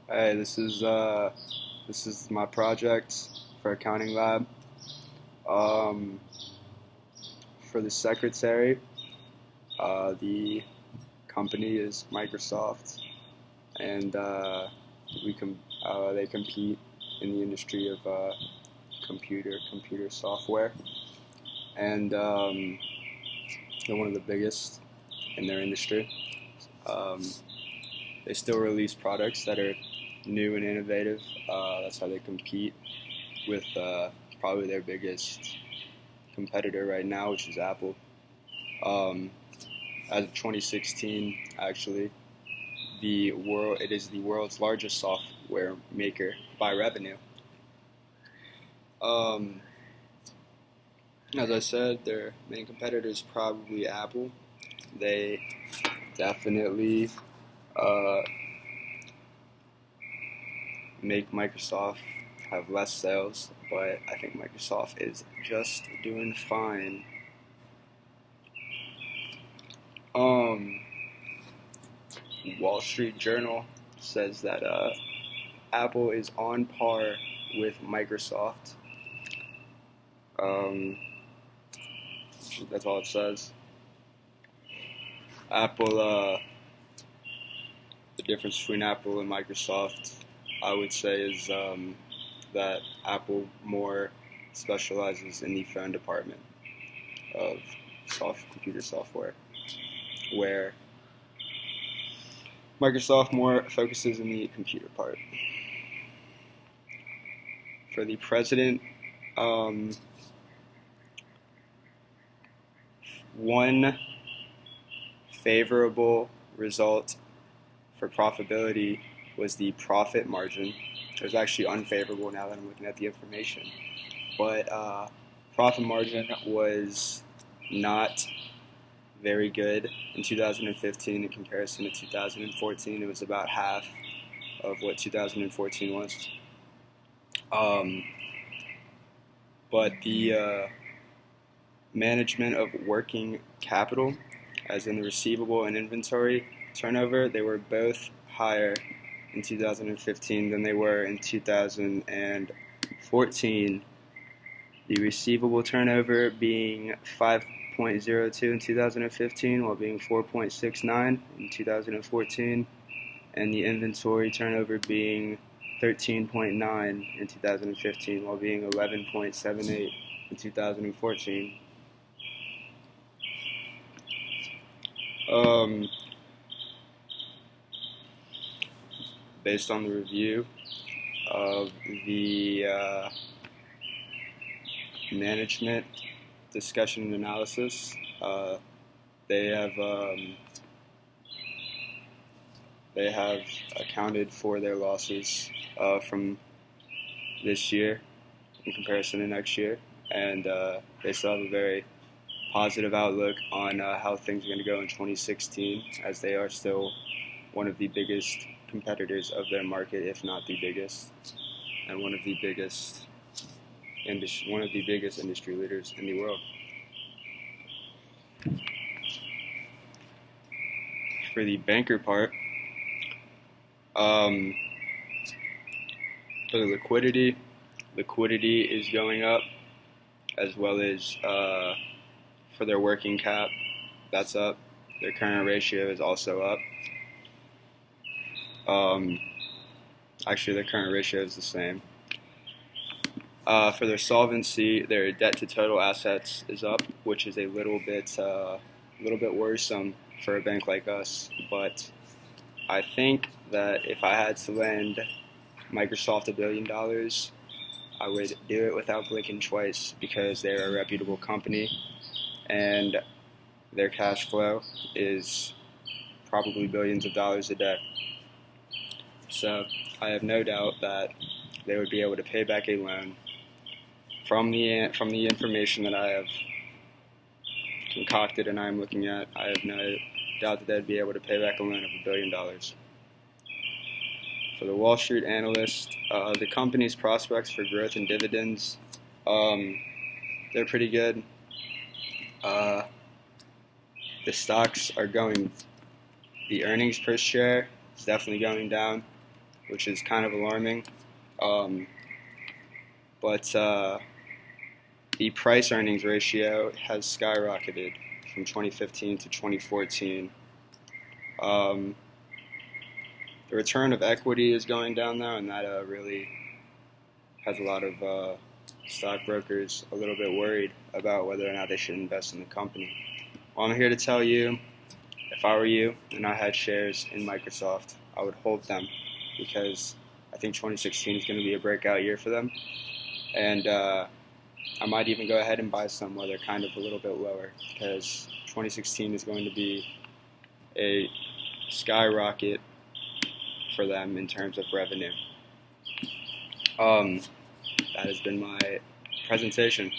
Hey, this is my project for accounting lab. Um, for the secretary, the company is Microsoft, and they compete in the industry of computer software, and they're one of the biggest in their industry. Um, they still release products that are new and innovative. That's how they compete with probably their biggest competitor right now, which is Apple. Um, as of 2016, actually, it is the world's largest software maker by revenue. Um, as I said, their main competitor is probably Apple. They definitely uh, make Microsoft have less sales, but I think Microsoft is just doing fine. Um, Wall Street Journal says that Apple is on par with Microsoft. Um, that's all it says. Apple, the difference between Apple and Microsoft, I would say, is that Apple more specializes in the phone department of computer software, where Microsoft more focuses in the computer part. For the president, one favorable result for profitability was the profit margin. It was actually unfavorable now that I'm looking at the information. But profit margin was not very good in 2015 in comparison to 2014. It was about half of what 2014 was. But the management of working capital, as in the receivable and inventory turnover, they were both higher in 2015 than they were in 2014. The receivable turnover being 5.02 in 2015 while being 4.69 in 2014, and the inventory turnover being 13.9 in 2015 while being 11.78 in 2014. Based on the review of the management discussion and analysis, they have accounted for their losses from this year in comparison to next year, and they still have a very positive outlook on how things are going to go in 2016, as they are still one of the biggest competitors of their market, if not the biggest, and one of the biggest industry leaders in the world. For the banker part, for the liquidity is going up, as well as for their working cap, that's up. Their current ratio is also up. Actually, their current ratio is the same. For their solvency, their debt to total assets is up, which is a little bit worrisome for a bank like us. But I think that if I had to lend Microsoft $1 billion, I would do it without blinking twice, because they're a reputable company and their cash flow is probably billions of dollars a day. So I have no doubt that they would be able to pay back a loan. From the information that I have concocted and I am looking at, I have no doubt that they'd be able to pay back a loan of $1 billion. For the Wall Street analyst, the company's prospects for growth and dividends, they're pretty good. The stocks are going, the earnings per share is definitely going down. which is kind of alarming. But the price earnings ratio has skyrocketed from 2015 to 2014. The return of equity is going down though, and that really has a lot of stockbrokers a little bit worried about whether or not they should invest in the company. Well, I'm here to tell you, if I were you and I had shares in Microsoft, I would hold them because I think 2016 is going to be a breakout year for them. And I might even go ahead and buy some while they're kind of a little bit lower, because 2016 is going to be a skyrocket for them in terms of revenue. That has been my presentation.